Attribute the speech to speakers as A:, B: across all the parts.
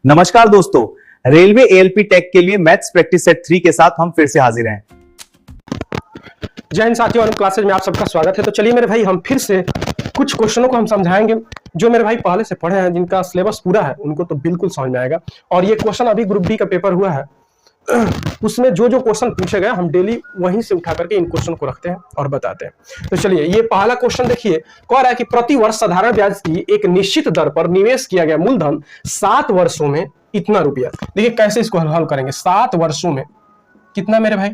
A: नमस्कार दोस्तों, railway ALP take के लिए मैथ्स प्रैक्टिस सेट 3 के साथ हम फिर से हाजिर हैं।
B: जय हिंद साथियों, और क्लासेज में आप सबका स्वागत है। तो चलिए मेरे भाई, हम फिर से कुछ क्वेश्चनों को हम समझाएंगे जो मेरे भाई पहले से पढ़े हैं, जिनका सिलेबस पूरा है उनको तो बिल्कुल समझ में आएगा। और ये क्वेश्चन अभी ग्रुप डी का पेपर हुआ है, उसमें जो जो क्वेश्चन पूछे गए हम डेली वहीं से उठा करके इन क्वेश्चन को रखते हैं और बताते हैं। तो चलिए, ये पहला क्वेश्चन देखिए, कह रहा है कि प्रति वर्ष साधारण ब्याज की एक निश्चित दर पर निवेश किया गया मूलधन 7 वर्षों में इतना रुपया। देखिए कैसे इसको हल करेंगे। 7 वर्षों में कितना मेरे भाई,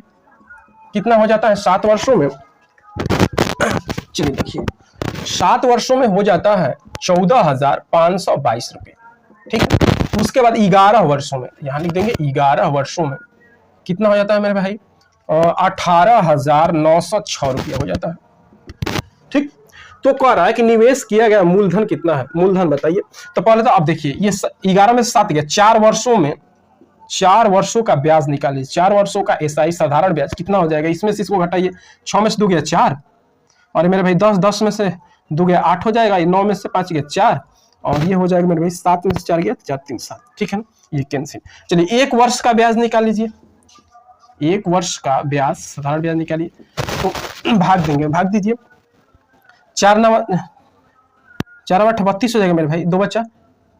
B: कितना हो जाता है 7 वर्षों में? चलिए देखिए, 7 वर्षों में हो जाता है 14,522 रुपये। ठीक है, उसके बाद 11 वर्षों में, यहां लिख देंगे 11 वर्षों में कितना हो जाता है मेरे भाई? 18,906 रुपया हो जाता है। ठीक, तो कह रहा है कि निवेश किया गया मूलधन कितना है, मूलधन बताइए। तो पहले तो आप देखिए, ये 11 में से 7 गया, 4 वर्षों में 4 वर्षों का ब्याज निकालिए। 4 वर्षों का एसआई साधारण ब्याज कितना हो जाएगा? इसमें से इसको घटाइए, 6 में से 2 गया 4, और मेरे भाई 10 में से 2 गया 8 हो जाएगा, 9 में से 5 गया 4, और ये हो जाएगा मेरे भाई 7 में से 4 गया 4 3 7। ठीक है ना, ये कैंसिल। चलिए 1 वर्ष का ब्याज निकाल लीजिए। 1 वर्ष का ब्याज, साधारण ब्याज निकालिए, तो भाग देंगे, भाग दीजिए। 4 9 4 8 32 हो जाएगा मेरे भाई, 2 बचा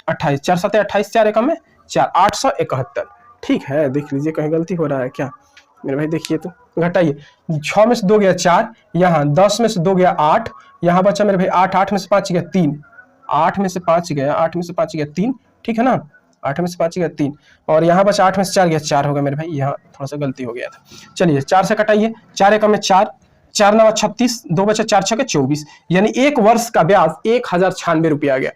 B: 28, 4 7 28, 4 1 में 4, 871। ठीक है, देख लीजिए कहीं गलती हो रहा है क्या मेरे भाई? देखिए तो घटाइए, 6 में से 2 गया 4, यहाँ 10 में से 2 गया 8, यहाँ बचा मेरे भाई 8, 8 में से 5 गया 3, 8 में से 5 गया, 8 में से 5 गया 3। ठीक है ना, 8 में से 5 गया 3, और यहाँ बचा 8 में से 4 गया 4 होगा मेरे भाई, यहाँ थोड़ा सा गलती हो गया था। चलिए 4 से कटाइए, 4 1 में 4, 4 9 36, 2 बचा 4 6 24, यानी 1 वर्ष का ब्याज 1096 रुपया आ गया।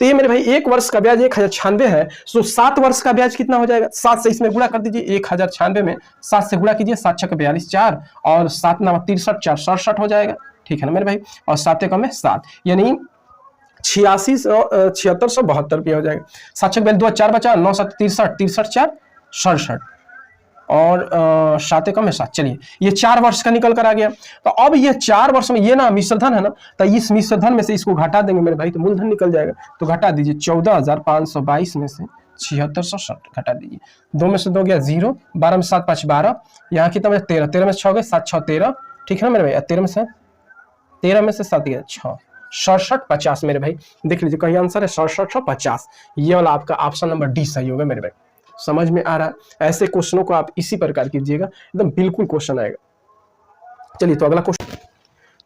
B: तो ये मेरे भाई 1 वर्ष का ब्याज 1096 है। तो 7 वर्ष का ब्याज कितना हो जाएगा? 7 से इसमें गुणा कर दीजिए, 1096 में 7 से गुणा कीजिए, 7 6 42 4, और 7 9 63 4 67 हो जाएगा। ठीक है ना मेरे भाई, और 7 1 में 7, यानी 7672 रुपया हो जाएगा। 7 6 2 4 बचा, 9 7 63 63 4 67, और 7 1 में 7। चलिए, ये 4 वर्ष का निकल कर आ गया। तो अब ये 4 वर्ष में, ये ना मिश्रधन है ना, तो इस मिश्रधन में से इसको घटा देंगे मेरे भाई, तो मूलधन निकल जाएगा। तो घटा दीजिए, 14,522 में से 7660 घटा दीजिए। 2 में से 2 गया 0, 12 में 7 5 12, यहाँ कितना बचा 13, 13 में 6 गए 7 6 13। ठीक है ना मेरे भाई, 13 में से 7 गया 6, 67 50 मेरे भाई। देख लीजिए कहीं आंसर है 67 50। ये वाला आपका ऑप्शन नंबर डी सही होगा मेरे भाई। समझ में आ रहा है? ऐसे क्वेश्चनों को आप इसी प्रकार कीजिएगा, एकदम बिल्कुल क्वेश्चन आएगा। चलिए, तो अगला क्वेश्चन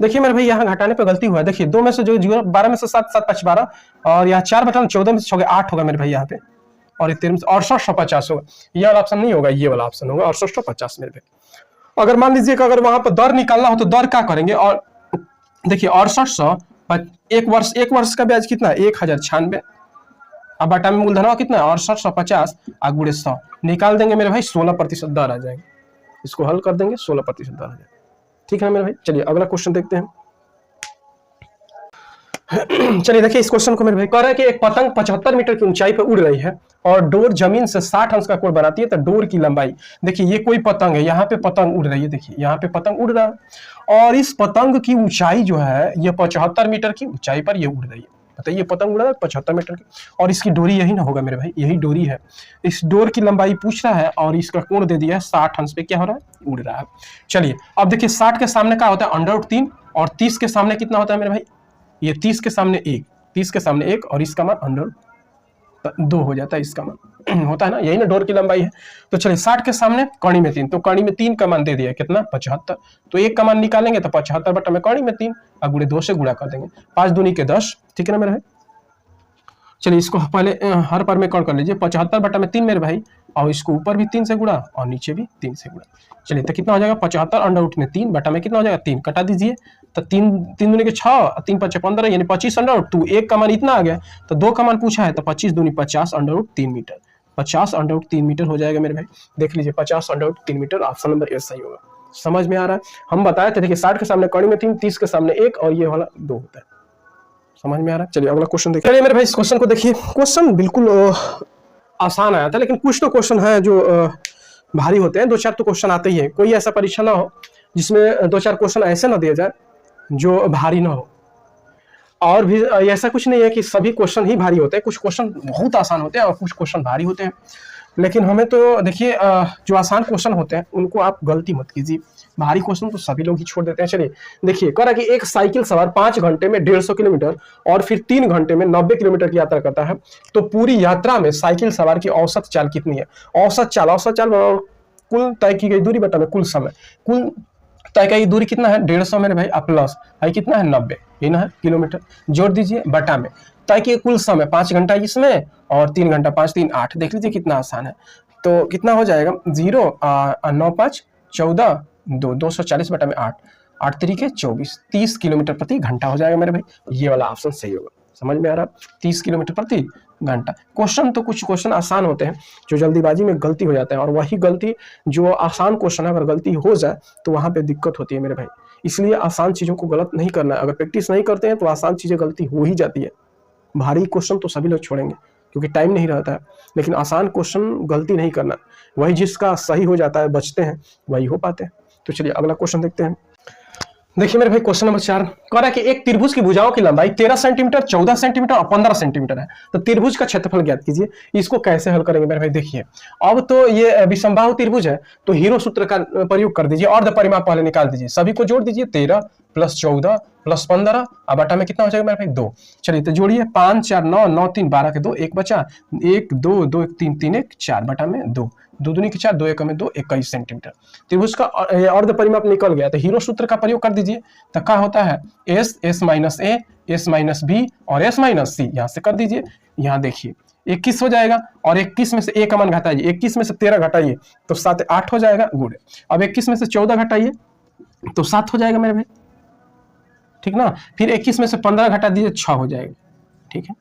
B: देखिए मेरे भाई, यहाँ घटाने पे गलती हुआ है। देखिए 2 में से जो 12 में से 7 7 5 12, और यहाँ 4 बटा 14 में से 6 8 होगा मेरे भाई यहाँ पे, और ये 13 में से 6850 होगा। ये वाला ऑप्शन नहीं होगा, ये वाला ऑप्शन होगा 6850 मेरे भाई। अगर मान लीजिए कि अगर वहां पर दर निकालना हो तो दर क्या करेंगे? और देखिए 6800, 1 वर्ष का ब्याज कितना है? 1096, अब बटा में मूलधन कितना है? 6850, गुणे 100 निकाल देंगे मेरे भाई, 16% दर आ जाएगा। इसको हल कर देंगे, 16% दर आ जाएगा। ठीक है मेरे भाई, चलिए अगला क्वेश्चन देखते हैं। चलिए देखिए इस क्वेश्चन को मेरे भाई, कह रहा है कि एक पतंग 75 मीटर की ऊंचाई पर उड़ रही है और डोर जमीन से 60 अंश का कोण बनाती है। तो डोर की लंबाई, देखिए ये कोई पतंग है, यहाँ पे पतंग उड़ रही है, देखिए यहाँ पे पतंग उड़ रहा है, और इस पतंग की ऊंचाई जो है ये 75 मीटर की ऊंचाई पर ये उड़ रही है। बताइए, पतंग उड़ रहा है 75 मीटर की, और इसकी डोरी यही ना होगा मेरे भाई, यही डोरी है। इस डोर की लंबाई पूछ रहा है और इसका कोण दे दिया है 60 अंश पे, क्या हो रहा है? उड़ रहा है। चलिए अब देखिए 60 के सामने क्या होता है? √3, और 30 के सामने कितना होता है मेरे भाई? ये 30 के सामने 1, 30 के सामने 1, और इसका मान √2 हो जाता है, इसका मान होता है ना, यही ना डोर की लंबाई है। तो चलिए 60 के सामने कड़ी में 3, तो कड़ी में 3 का मान दे दिया कितना? 75। तो 1 का मान निकालेंगे तो 75 बटा में कड़ी में 3, और गुणे 2 से गुणा कर देंगे, 5 दूनी के 10। ठीक है ना मेरे भाई, चलिए इसको पहले हर पर में कौन कर लीजिए, 75 बटा में 3 मेरे भाई, और इसको ऊपर भी 3 से गुणा और नीचे भी 3 से गुणा। चलिए तो कितना हो जाएगा? 75 में 3 बटा में कितना हो जाएगा? 3, कटा दीजिए, तो 3 दूनी के 6, 3 5 15, यानी 25 √2। 1 का मान इतना आ गया, तो 2 का मान पूछा है, तो 25 दूनी 50 √3 मीटर, 50 √3 मीटर हो जाएगा मेरे भाई। देख लीजिए 50 √3 मीटर, ऑप्शन नंबर ए सही होगा। समझ में आ रहा है? हम बताए थे, देखिए 60 के सामने कड़ी में 3, 30 के सामने 1, और ये वाला 2 होता है। समझ में आ रहा है? चलिए अगला क्वेश्चन देखिए। चलिए मेरे भाई इस क्वेश्चन को देखिए, क्वेश्चन बिल्कुल आसान आया था, लेकिन कुछ तो क्वेश्चन है जो भारी होते हैं। 2-4 तो क्वेश्चन आते ही है, कोई ऐसा परीक्षा ना हो जिसमें 2-4 क्वेश्चन ऐसे ना दिए जाए जो भारी ना हो। और भी ऐसा कुछ नहीं है कि सभी क्वेश्चन ही भारी होते हैं, कुछ क्वेश्चन बहुत आसान होते हैं और कुछ क्वेश्चन भारी होते हैं। लेकिन हमें तो देखिए जो आसान क्वेश्चन होते हैं उनको आप गलती मत कीजिए, भारी क्वेश्चन तो सभी लोग ही छोड़ देते हैं। चलिए देखिए, कह रहा है कि एक साइकिल सवार 5 घंटे में 150 किलोमीटर और फिर 3 घंटे में 90 किलोमीटर की यात्रा करता है, तो पूरी यात्रा में साइकिल सवार की औसत चाल कितनी है? औसत चाल और कुल तय की गई दूरी बटा में कुल समय, कुल तय की दूरी कितना है? 150 मेरे भाई, प्लस भाई कितना है? 90, ये ना है किलोमीटर, जोड़ दीजिए बटा में तय की कुल समय 5 घंटा इसमें और 3 घंटा, 5 3 8, देख लीजिए कितना आसान है। तो कितना हो जाएगा? 0 9 5 14 2 240 बटा में 8 8 तरीके 24, 30 किलोमीटर प्रति घंटा हो जाएगा मेरे भाई। ये वाला ऑप्शन सही होगा, समझ में आ रहा? 30 किलोमीटर प्रति घंटा। क्वेश्चन तो कुछ क्वेश्चन आसान होते हैं जो जल्दीबाजी में गलती हो जाता है, और वही गलती जो आसान क्वेश्चन है अगर गलती हो जाए तो वहां पे दिक्कत होती है मेरे भाई। इसलिए आसान चीजों को गलत नहीं करना है, अगर प्रैक्टिस नहीं करते हैं तो आसान चीजें गलती हो ही जाती है। भारी क्वेश्चन तो सभी लोग छोड़ेंगे क्योंकि टाइम नहीं रहता है, लेकिन आसान क्वेश्चन गलती नहीं करना, वही जिसका सही हो जाता है, बचते हैं, वही हो पाते हैं। तो चलिए अगला क्वेश्चन देखते हैं। देखिए मेरे भाई क्वेश्चन नंबर 4 कह रहा है कि एक त्रिभुज की भुजाओं की लंबाई 13 सेंटीमीटर, 14 सेंटीमीटर और 15 सेंटीमीटर है, तो त्रिभुज का क्षेत्रफल ज्ञात कीजिए। इसको कैसे हल करेंगे मेरे भाई? देखिए अब तो ये विषमबाहु त्रिभुज है, तो हीरो सूत्र का प्रयोग कर दीजिए, अर्ध परिमाप पहले निकाल दीजिए, सभी को जोड़ दीजिए, 13 + 14 + 15 और बटा में कितना हो जाएगा मेरे भाई? 2। चलिए तो जोड़िए, 5 4 9 9 3 12 के 2, 1 बचा, 1 2 2 1 3 3 1 4 बटा में 2, 2 दूनी के 4, 2 एकम में 2, 21 सेंटीमीटर। त्रिभुज का अर्ध परिमाप निकल गया, तो हीरो सूत्र का प्रयोग कर दीजिए, तो क्या होता है? S S - A S - B और S - C, यहाँ से कर दीजिए। यहाँ देखिए 21 हो जाएगा, और 21 में से A का मान घटाइए, 21 में से 13 घटाइए तो 7 8 हो जाएगा गुणे। अब 21 में से 14 घटाइए तो 7 हो जाएगा मेरे भाई, ठीक ना। फिर 21 में से 15 घटा दीजिए, 6 हो जाएगा, ठीक है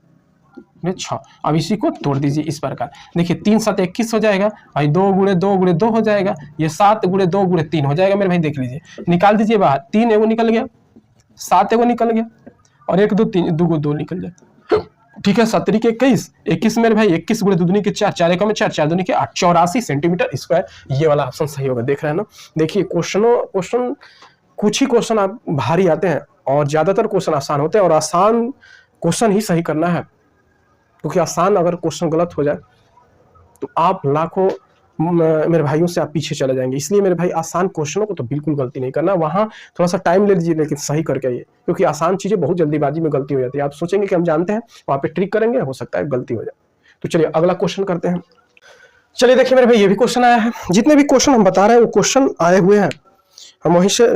B: 6। अब इसी को तोड़ दीजिए इस प्रकार, देखिए 3 7 21 हो जाएगा भाई, 2 × 2 × 2 हो जाएगा, ये 7 × 2 × 3 हो जाएगा मेरे भाई। देख लीजिए, निकाल दीजिए बाहर, 3 एगो निकल गया, 7 एगो निकल गया, और 1 2 3 2 2 निकल जाए, ठीक है। 7 × 21 21 मेरे भाई, 21 × 2 दूनी के 4, 4 एकम में 4, 4 दूनी के 8, 84 सेंटीमीटर स्क्वायर। ये वाला ऑप्शन सही होगा, देख रहे हैं ना। देखिए क्वेश्चन कुछ ही क्वेश्चन आप भारी आते हैं और ज्यादातर क्वेश्चन आसान होते हैं, और आसान क्वेश्चन ही सही करना है, क्योंकि आसान अगर क्वेश्चन गलत हो जाए तो आप लाखों मेरे भाइयों से आप पीछे चले जाएंगे। इसलिए मेरे भाई आसान क्वेश्चनों को तो बिल्कुल गलती नहीं करना, वहां थोड़ा सा टाइम ले लीजिए लेकिन सही करके आइए, क्योंकि आसान चीजें बहुत जल्दीबाजी में गलती हो जाती है। आप सोचेंगे कि हम जानते हैं, वहां पे ट्रिक करेंगे, हो सकता है गलती हो जाए। तो चलिए अगला क्वेश्चन करते हैं। चलिए देखिए मेरे भाई, ये भी क्वेश्चन आया है, जितने भी क्वेश्चन हम बता रहे हैं वो क्वेश्चन आए हुए हैं, हम वहीं से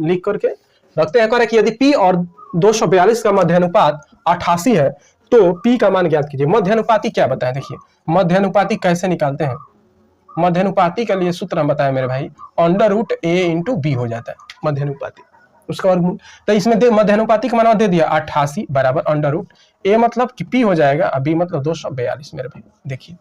B: लिख करके रखते हैं। कि यदि P और 242 का मध्यानुपात 88 है तो P का मान ज्ञात कीजिए। मध्यानुपाती क्या बताएं? देखिए मध्यानुपाती कैसे निकालते हैं? मध्यानुपाती के लिए सूत्र हम बताएं मेरे भाई, √A × B हो जाता है मध्यानुपाती, उसका वर्गमूल। तो इसमें मध्यानुपाती का मान दे दिया 88 बराबर √A, मतलब कि P हो जाएगा, B मतलब 242 मेरे भाई। देखिए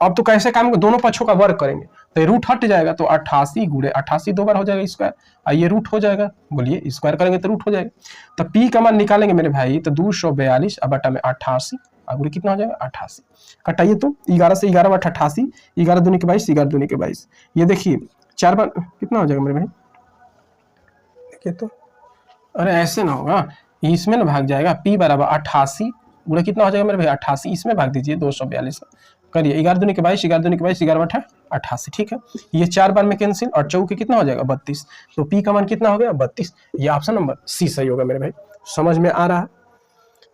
B: अब तो कैसे काम, दोनों पक्षों का वर्ग करेंगे तो रूट हट जाएगा, तो 88 × 88 दो बार हो जाएगा स्क्वायर, और ये रूट हो जाएगा, बोलिए स्क्वायर करेंगे तो रूट हो जाएगा। तो P का मान निकालेंगे मेरे भाई, तो 242 अब बटा में 88, और कितना हो जाएगा? 88। कटाइए तो 11 से 11 बटा 88, 11 दूनी के 22, 11 दूनी के 22। ये देखिए 4 बार कितना हो जाएगा मेरे भाई? देखिए तो, अरे ऐसे ना होगा, इसमें ना भाग जाएगा, P बराबर 88 गुणा कितना हो जाएगा मेरे भाई? 88, इसमें भाग दीजिए 242 करिए, 11 दूनी के 22, 11 दूनी के 22, 11 बटा 88, ठीक है। ये 4 बार में कैंसिल, और चौके कितना हो जाएगा? 32। तो P का मान कितना हो गया? 32। ये ऑप्शन नंबर C सही होगा मेरे भाई। समझ में आ रहा है?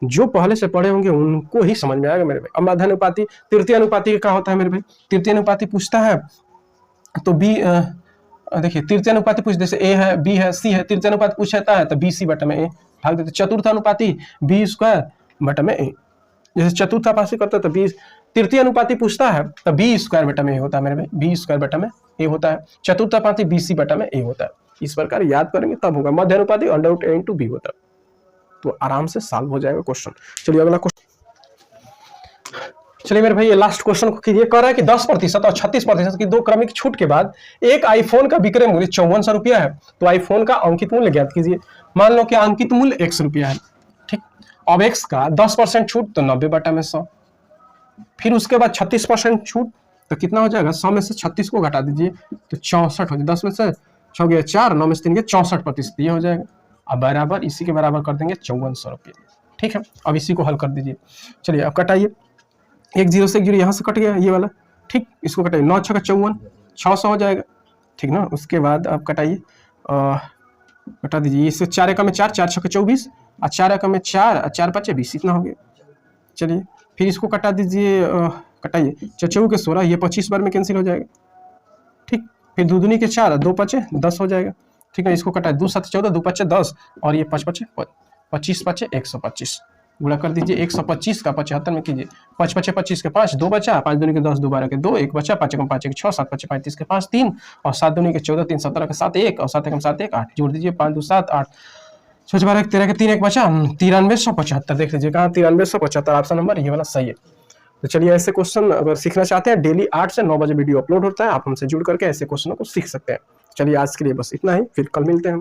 B: जो पहले से पढ़े होंगे उनको ही समझ में आएगा मेरे भाई। अब मध्यानुपाती तृतीय अनुपाती क्या होता है मेरे भाई? तृतीय अनुपाती पूछता है तो B देखिए तृतीय अनुपाती पूछ, जैसे A है, B है, C है, तृतीय अनुपाती पूछता है तो BC बटा में A भाग देते। चतुर्थ अनुपाती B² बटा में A, जैसे चतुर्थ अनुपाती करता है तो B। तृतीय अनुपाती पूछता है तो B² बटा में A होता है मेरे भाई, B² बटा में A होता है। चतुर्थ अनुपाती BC बटा में A होता है। इस प्रकार याद करेंगे तब होगा। मध्यानुपाती √A × B होता है, तो आराम से सॉल्व हो जाएगा क्वेश्चन। चलिए अगला क्वेश्चन। चलिए मेरे भाई ये लास्ट क्वेश्चन को कीजिए। कह रहा है कि 10% और 36% की 2 क्रमिक छूट के बाद एक आईफोन का विक्रय मूल्य 5400 रुपया है, तो आईफोन का अंकित मूल्य ज्ञात कीजिए। मान लो कि अंकित मूल्य X रुपया है, ठीक। अब X का 10% छूट तो 90 बटा में 100, फिर उसके बाद 36% छूट तो कितना हो जाएगा? 100 में से 36 को घटा दीजिए तो 64 हो जाएगा। 10 में से 6 गया 4, 9 में से 3 गया 64%, ये हो जाएगा। अब बराबर इसी के बराबर कर देंगे 5400 रुपये, ठीक है, अब इसी को हल कर दीजिए। चलिए अब कटाइए, 1 0 से 1 0 यहाँ से कट गया ये वाला, ठीक, इसको कटाइए, 9 6 54 600 हो जाएगा, ठीक ना। उसके बाद आप कटाइए, कटा दीजिए, इससे 4 एकम में 4 4 6 24 और 4 एकम में 4 और 4 5 20, इतना हो गया। चलिए फिर इसको कटा दीजिए, कटाइए, 4 के 16, ये 25 बार में कैंसिल हो जाएगा, ठीक। फिर 2 दूनी के 4 2 5 10 हो जाएगा, ठीक है। इसको कटाए, 2 7 14 2 5 10 और ये 5 5 25 5 125, गुणा कर दीजिए, 125 का 75 में कीजिए, 5 5 25 के 5 2 बचा, 5 दूनी के 10 2 12 के 2 1 बचा, 5 एकम 5 1 6 7 5 35 के 5 3 और 7 दूनी के 14 3 17 के 7 1 और 7 एकम 7 1 8, जोड़ दीजिए, 5 2 7 8 6 12 13 के 3 1 बचा, 9375, देख लीजिए कहाँ 9375 ऑप्शन नंबर ये वाला सही है। तो चलिए ऐसे क्वेश्चन अगर सीखना चाहते हैं, डेली 8 से 9 बजे वीडियो अपलोड होता है, आप हमसे जुड़ करके ऐसे क्वेश्चनों को सीख सकते हैं। चलिए आज के लिए बस इतना ही, फिर कल मिलते हैं हम।